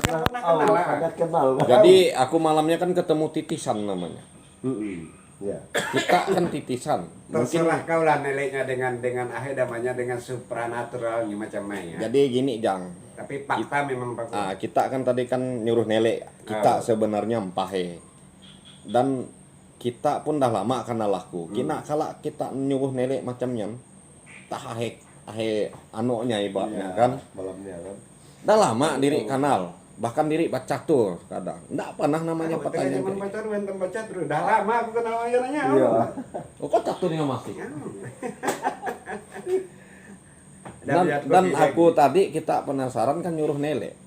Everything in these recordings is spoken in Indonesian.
pernah kenal lah. Sangat kenal. Jadi aku malamnya kan ketemu titisan namanya. Ya. Kita kan titisan. Mungkin Terserah kau lah nilainya dengan namanya dengan supranaturalnya macam mana ya. jadi gini Jang. Tapi fakta memang fakta. Kita kan tadi kan nyuruh nelek. Kita sebenarnya empahe. Dan kita pun dah lama kenal aku. Kina kalau kita nyuruh nelek macamnya tak ahe anunya ibaratnya kan. Malamnya kan. Dah lama diri kenal. Bahkan diri baca catur kadang. Nggak pernah namanya Betul pertanyaan. zaman pacar benten baca terus. Dah lama aku kenal nanya. Iya. Oh kok caturnya masih? Dan Dan aku tadi kita penasaran kan nyuruh nelek.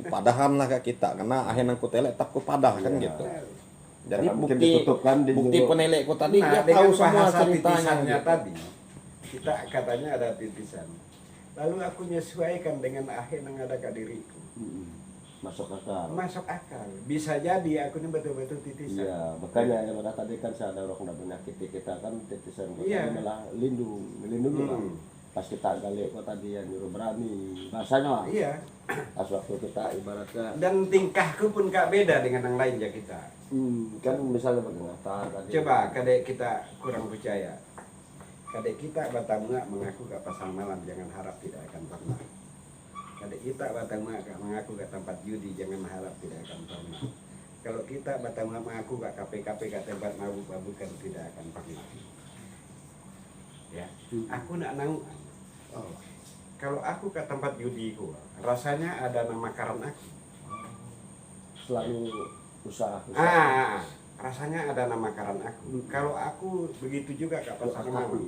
Padahal lah ke kita karena akhirnya aku telek tak ku padah kan gitu. Jadi Karena mungkin bukti ditutup kan, bukti penelekku tadi Nah, dia dengan tahu semua bahasa ceritanya titisannya gitu. tadi. Kita katanya ada titisan. Lalu aku menyesuaikan dengan akhir yang ada ke diriku. Masuk akal. Masuk akal. Bisa jadi aku ini betul-betul titisan. Iya, makanya yang mana tadi kan saya ada orang nak menyakiti kita kan titisan kok Iya. malah melindungi lah. Pas kita gali kok tadi yang nyuruh berani. Rasanya Iya. pas waktu kita ibaratnya Dan tingkahku pun gak beda dengan yang lain ya kita. kan misalnya bagaimana tadi. Coba kadek kita kurang percaya. Kadek kita Batamua mengaku gak pasang malam, jangan harap tidak akan pernah. Kadek kita Batamua mengaku gak tempat judi, jangan harap tidak akan pernah. Kalau kita Batamua mengaku gak KPKP gak tempat mabuk-mabukan, tidak akan pernah. Ya, aku nak nau. Oh, kalau aku ke tempat judi gua, rasanya ada nama karan aku. Selalu usaha. Rasanya ada nama karan aku. Kalau aku begitu juga ke pasar malam.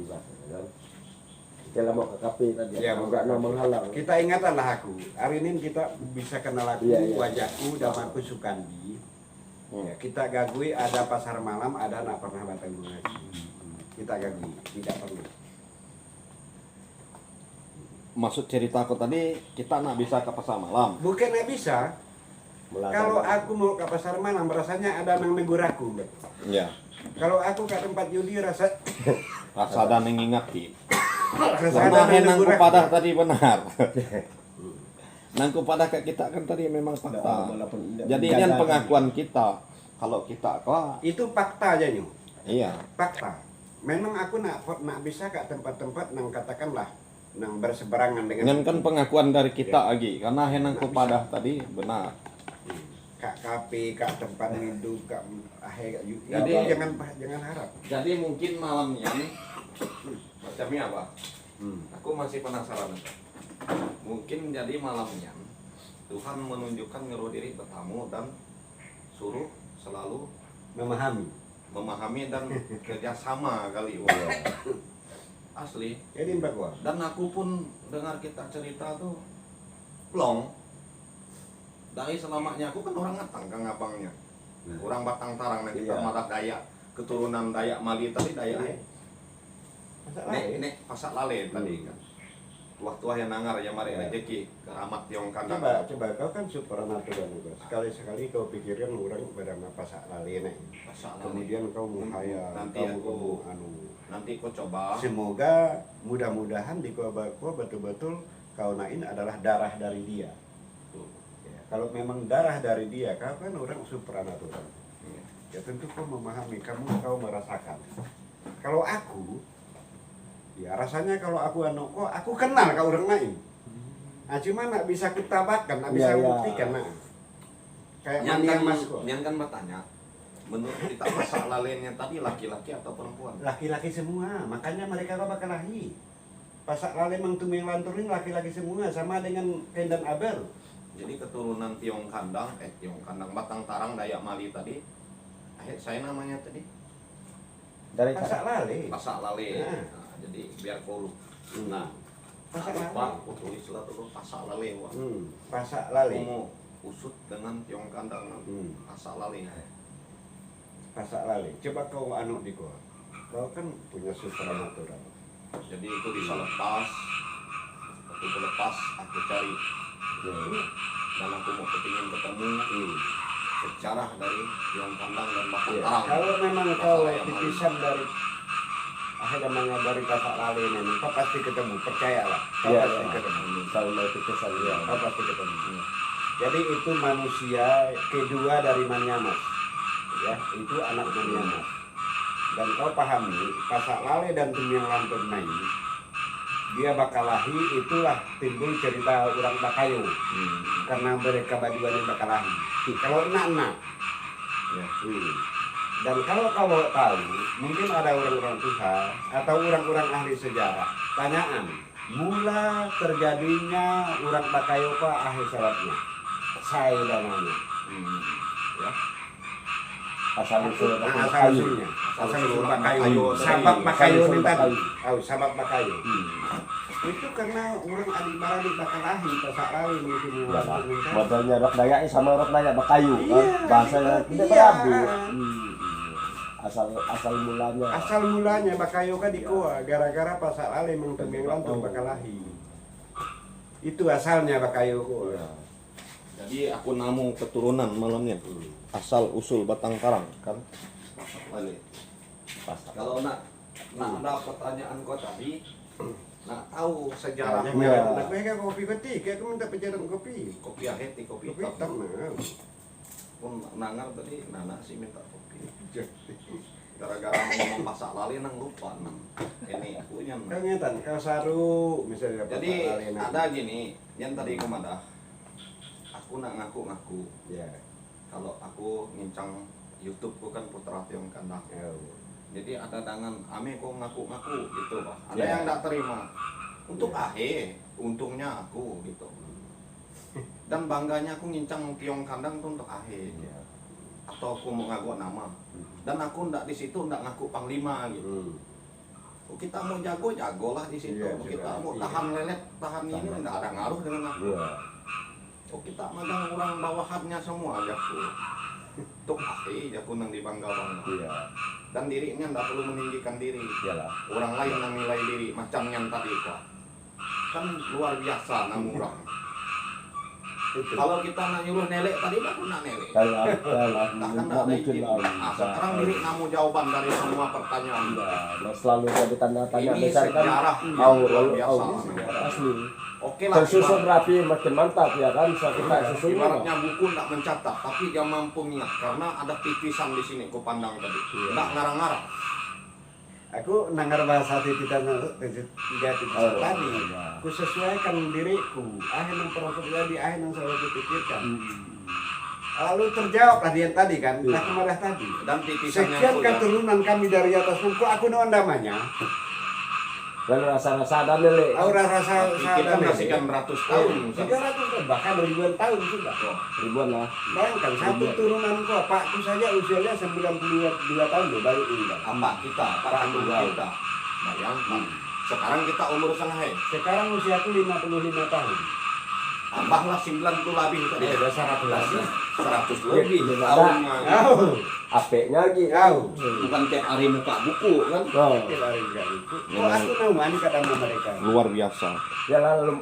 Kalau mau ke kafe tadi, Ya, enggak nama menghalang. Kita ingatlah aku. Hari ini kita bisa kenal aku, Iya. wajahku, dan aku Sukandi. Ya, kita gagui ada pasar malam, ada nak pernah batang bunga. Kita gagui, tidak perlu. Maksud cerita aku tadi kita nak bisa ke pasar malam. Bukan nggak bisa. Kalau aku mau ke pasar malam, rasanya ada yang negur aku. Mbak. Ya. Kalau aku ke tempat judi, rasa Rasa dan mengingati. rasa Karena ada yang nangku negur aku. padah tadi benar. Nangku padah ke kita kan tadi memang fakta. Jadi ini kan pengakuan kita. Kalau kita kok Itu fakta aja nyu. iya. Fakta. Memang aku nak bisa ke tempat-tempat nang katakanlah nang berseberangan dengan Dengan kan pengakuan dari kita lagi. Karena nangku padah tadi benar. kak kafe, kak tempat hidup, kak akhir itu Jadi- jangan harap. Jadi mungkin malamnya nih macamnya apa? Aku masih penasaran. Mungkin jadi malamnya Tuhan menunjukkan ngeruh diri bertamu dan suruh selalu memahami dan kerjasama kali. Wah. Asli. Jadi mbak gua. Dan aku pun dengar kita cerita tuh plong. Dari selamanya aku kan orang Ngatang Kang abangnya. Orang Batang Tarang dan kita Iya. marah Dayak, keturunan Dayak Mali tadi Dayak. Nek pasak lale tadi kan. Tua-tua yang nangar ya mari rezeki keramat tiong kandang. Coba kau kan supernatural juga. Sekali-sekali kau pikirkan orang pada pasak lali nek. Pasak lale. Kemudian kau menghayal, Nanti aku- Nanti kau coba. Semoga mudah-mudahan di kau betul-betul kau nain adalah darah dari dia. Ya, kalau memang darah dari dia, kau kan orang supernatural. Ya tentu kau memahami, kau merasakan. Kalau aku, ya rasanya kalau aku aku kenal kau orang lain. Nah, cuma nak bisa kutabakan, nak bisa Iya, iya. buktikan. Nah. Kayak Nyan mania kan, mas kok. Nyan kan bertanya, menurut kita pasak lalenya tadi laki-laki atau perempuan? Laki-laki semua, makanya mereka kau bakal lahir. Pasak lale mang tumeng lantur ini laki-laki semua, sama dengan Kain dan Abel. Jadi keturunan Tiong Kandang, Batang Tarang, Dayak Mali tadi. Saya namanya tadi Dari Pasak lale. pasak lale. Nah. Nah, jadi biar kau nah Pasak Pak, lale. aku tulislah dulu pasak lale. Wah. Pasak Aku lale. mau usut dengan Tiong Kandang pasak lale. Pasak lale. Coba kau di kau. Kau kan punya supernatural. Jadi itu bisa lepas. Waktu lepas aku cari dan aku mau kepingin ketemu sejarah dari Tiong Kandang dan Batang Iya. Tarang. Kalau memang kau Pasak Lale. titisan dari namanya dari pasak lale ini, kau pasti ketemu. Percayalah. Kau Iya, pasti iya. ketemu. Kalau mau itu kesan ya. Kau pasti ketemu. Jadi itu manusia kedua dari Manyamas. Ya, itu anak Manyamas. Dan kau pahami, Pasak Lale dan Tumiang Lampir ini, dia Bakalahi itulah timbul cerita orang Bakayo. Karena mereka berdua yang Bakalahi. Kalau enak-enak. Ya, Dan kalau kau tahu, mungkin ada orang-orang Tuhan atau orang-orang ahli sejarah, tanyaan, mula terjadinya orang Bakayo ke ahli salatnya, saya dananya. Ya. Asal-usul Asal-usulnya, asal-usul Bakayo, sabab Bakayo ini tadi, sabab Bakayo. Itu karena orang Adibara di Bakalahi, Pasak Lale mungkin modelnya rok Dayak sama rok Dayak Bakayu kan Iya, bahasanya tidak iya. beradu. Asal mulanya Asal mulanya Bakayo kan di Koa, gara-gara Pasak Lale mang Tumiang Lampir Bakalahi. Itu asalnya Bakayo Koa. Jadi aku namu keturunan malamnya. Asal usul Batang Karang kan. Lale. Kalau nak ada pertanyaan kau tadi, nak tahu sejarahnya. Nah, kayak kopi ketik, kayak aku minta pejaran kopi. Kopi aheti, kopi Kopi hitam hitam. nah. Pun nangar tadi, Nana sih minta kopi. Gara-gara ngomong Pasak Lale nang lupa nang. Ini punya. Kau ngetan, kau saru misalnya Pasak Jadi Lale, nah. ada gini, yang tadi kemadah. Aku nak ngaku-ngaku. Ya. Kalau aku ngincang YouTube ku kan Putra Tiong Kandang. Jadi ada dengan ame kok ngaku-ngaku gitu Pak. Ada Ya. yang enggak terima. Untuk Ya. ahe, untungnya aku gitu. Dan bangganya aku ngincang Tiong Kandang tuh untuk ahe. Ya. Atau aku mau ngaku nama. Dan aku ndak di situ ndak ngaku panglima gitu. Oh, kita mau jago lah di situ. Iya, Kita mau iya. tahan lelet, tahan ini ndak ada ngaruh dengan aku. iya Oh, kita magang orang bawahannya semua aja tuh. Untuk ahe aku nang dibangga-bangga. iya Dan dirinya ndak perlu meninggikan diri. iyalah Orang lain yang nilai diri macam yang tadi kok kan luar biasa namun orang. Itu. Kalau kita nak nyuruh nelek tadi aku nak nelek. iyalah Tak kan nggak ada mungkin izin. lah Nah, sekarang diri namu jawaban dari semua pertanyaan. nah, selalu jadi tanda tanya Ini besar kan sejarah au luar au biasa. asli Oke lah. tersusun rapi makin mantap ya kan so kita susun Ibaratnya buku ndak mencatat, tapi dia mampu ingat karena ada tipisan di sini ku pandang tadi. Ndak ngarang-ngarang. Aku nangar bahasa tititan tiga titik tadi. Ku sesuaikan diriku. Akhir yang pernah terjadi, akhir yang selalu kupikirkan. Lalu terjawab tadi yang tadi kan, nah kemarin tadi. Dan tipisan yang Sekian kuliah. keturunan kami dari atas kok aku naon namanya. dan rasa-rasa ada nilai Aura rasa Kita masih kan ratus tahun. 300 tahun, bahkan ribuan tahun sudah. ribuan lah Bayangkan satu turunanku, Pakku saja usianya 92 tahun loh, baru ini. Apa kita, Pak Kandungan kita. Bayangkan. Sekarang kita umur sana Sekarang usiaku 55 tahun. tambahlah 90 lebih tadi. Ya, udah 100 lagi. 100 lebih Iya, tahunnya. Tahu. apeknya lagi Tahu. Bukan tiap hari muka buku kan. oh Kok aku tahu mana kata mereka. Luar biasa. ya lalu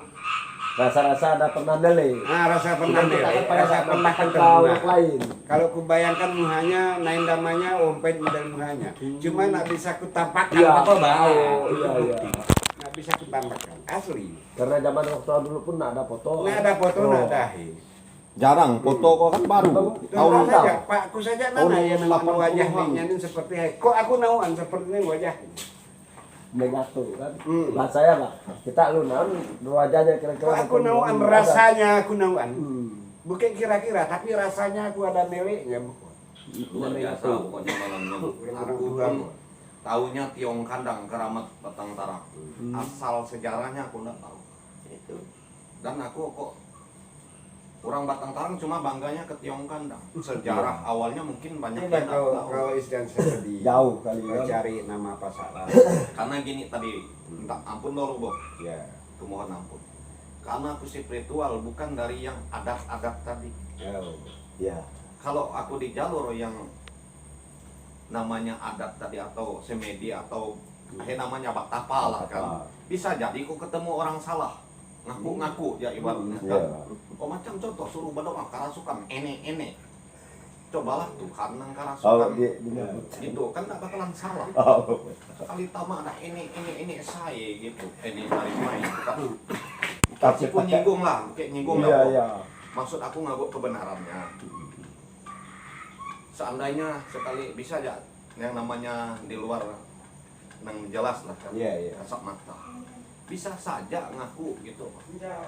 rasa-rasa ada pernah nilai Nah, rasa pernah kita nilai, kan pada rasa saat pernah kan ke orang terbunga. lain Kalau ku bayangkan muhanya, nain damanya, ompet dan muhanya. Cuma nak bisa ku tampakkan iya apa bah. iya Nak bisa ku tampakkan asli. karena zaman waktu dulu pun nggak ada foto Nggak ada foto, Oh. nggak ada. Jarang foto kok kan baru. Tahu Tahun saja, Pakku saja Tahun nana yang nama 80-an. wajahnya ini seperti kok aku nauan seperti ini wajah. menyatu kan Hmm. lah saya lah kita lu naon wajahnya kira-kira Kok aku macam nauan ada. rasanya aku nauan. Hmm. Bukan kira-kira, tapi rasanya aku ada nilainya. Luar biasa pokoknya malamnya. Orang-orang Aku tua. pun taunya Tiong Kandang Keramat Batang Tarak. Asal sejarahnya aku nggak tahu. Itu. Dan aku kok orang Batang Tarang cuma bangganya ke Tiong Kandang. Sejarah awalnya mungkin banyak Coba yang nggak tahu. kau istilah sedih. Jauh kali Kau kan. cari nama Pasak Lale. Karena gini tadi, minta ampun dulu Bob. Ya. Aku mohon ampun. Karena aku spiritual bukan dari yang adat-adat tadi. Oh. ya Kalau aku di jalur yang namanya adat tadi atau semedi atau namanya baktapa lah kan. Bisa jadi kok ketemu orang salah. Ngaku-ngaku ya ibaratnya Iya. kan. Oh macam contoh suruh berdoa karasukan ene. Cobalah Tuhan nang oh karasukan. dia Gitu kan nggak bakalan salah. oh Sekali tama ada ini saya gitu. Ini dari main. Tapi tapi pun nyinggung lah, kayak nyinggung iya lah. iya Maksud aku ngabuk kebenarannya. Seandainya sekali bisa aja yang namanya di luar yang jelas lah kan, Iya. kasat mata. Bisa saja ngaku gitu.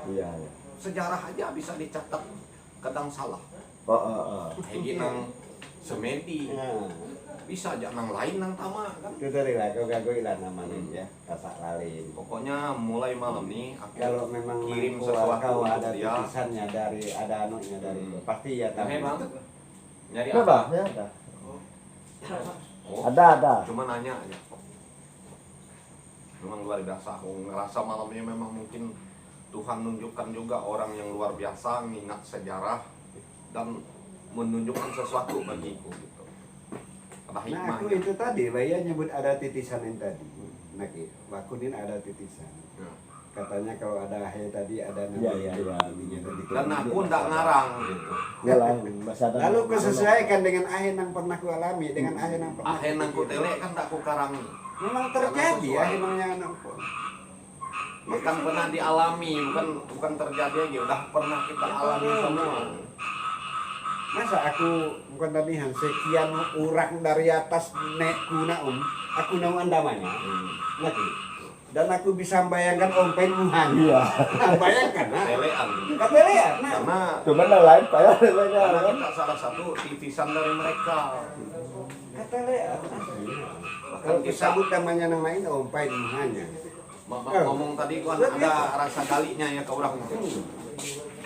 Iya. Sejarah aja bisa dicatat kadang salah. Hegi nang semedi, Nah, bisa aja nang lain nang tama kan. itu tadi lah kau gagoi lah namanya ya, kasak lalin. Pokoknya mulai malam nih aku Kalau memang kirim kau sesuatu ada untuk dia. titisannya dari ada anunya dari pasti ya tahu. Bang, nyari Ada, apa? ya ada. Oh, Ada. cuma nanya aja. Memang luar biasa. Aku ngerasa malam ini memang mungkin Tuhan nunjukkan juga orang yang luar biasa, mengingat sejarah dan menunjukkan sesuatu bagiku gitu. Ada Nah aku hikmahnya. itu tadi, Baya nyebut ada titisan yang tadi. Nah, wakunin ada titisan. Ya. Katanya kalau ada ahe tadi ada nama Iya. ininya tadi. Dan aku ndak ngarang gitu. Ya lah, masih ada. Lalu kau sesuaikan dengan ahe yang pernah ku alami, dengan ahe yang pernah. Ahe nang ku tele kan tak ku karangi. Memang terjadi ahe yang pun. Bukan pernah dialami, bukan terjadi aja, udah pernah kita alami semua. Masa aku bukan tadi sekian orang dari atas nekku aku nau andamanya. Ngerti? Dan aku bisa bayangkan ompen muhan. Iya. Bayangkan, nah. Telean. Katelean, nah. Karena Cuma lain pak ya. karena kita salah satu titisan dari mereka. Katelean. Bahkan Kalau kita disebut namanya namain ompen muhannya. ngomong tadi kan ada rasa galinya ya ke orang.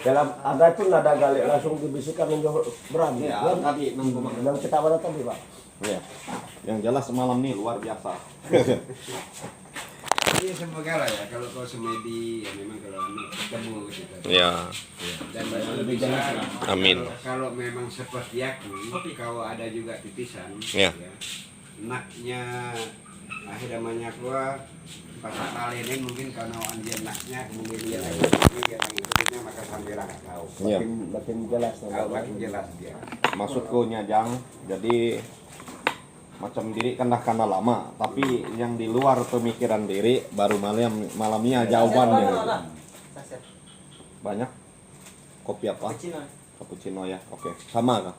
Dalam ada pun ada galik langsung dibisikkan menjauh berani. Ya, Kan? tadi nunggu Yang kita mana tadi pak? Iya. Yang jelas malam ini luar biasa. Iya semoga lah ya kalau kau semedi ya memang kalau ketemu gitu. Ya. Dan lebih jelas lah. Amin. Kalau memang seperti aku, kau ada juga titisan. Ya. Naknya akhir namanya gua pasak lalinin mungkin karena anjir naknya kemudian dia lagi dia ngikutnya maka sambil kau. Iya. Makin jelas. Kau makin jelas dia. Maksudku nyajang, jadi macam diri kan dah karena lama, tapi yang di luar pemikiran diri baru malamnya jawabannya. Banyak. Kopi apa? Cappuccino ya. Oke. Sama kah?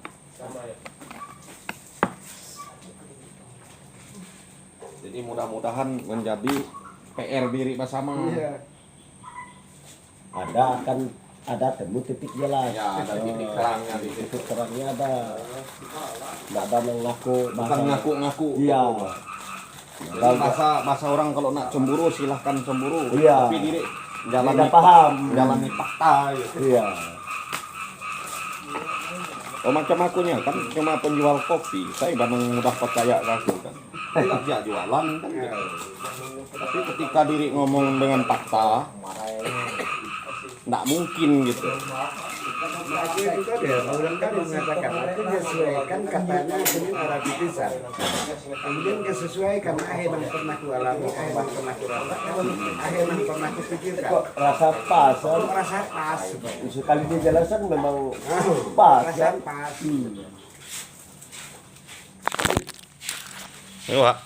Jadi mudah-mudahan menjadi PR diri bersama. Iya. Ada temu titik jelas. Ya, ada titik terangnya di situ. Titik terangnya ada. Nggak ada mengaku. Bukan ngaku-ngaku. Iya. Jadi bahasa orang kalau nak cemburu silahkan cemburu. Iya. Tapi diri Tidak jalani paham. jalani fakta gitu. Iya. Oh macam akunya kan cuma penjual kopi, saya banyak mudah percaya ke aku kan. Kerja jualan kan. Gitu. Tapi ketika diri ngomong dengan fakta, nggak mungkin gitu. Aku itu tadi ya, orang kan mengatakan aku menyesuaikan katanya ini ada titisan. Kemudian kesesuaikan akhir yang pernah ku alami, akhir yang pernah ku rasakan, akhir yang pernah ku pikirkan. Kok rasa pas? Kok merasa pas? Sekali dijelaskan memang pas Rasa kan? pas. Iya, Pak.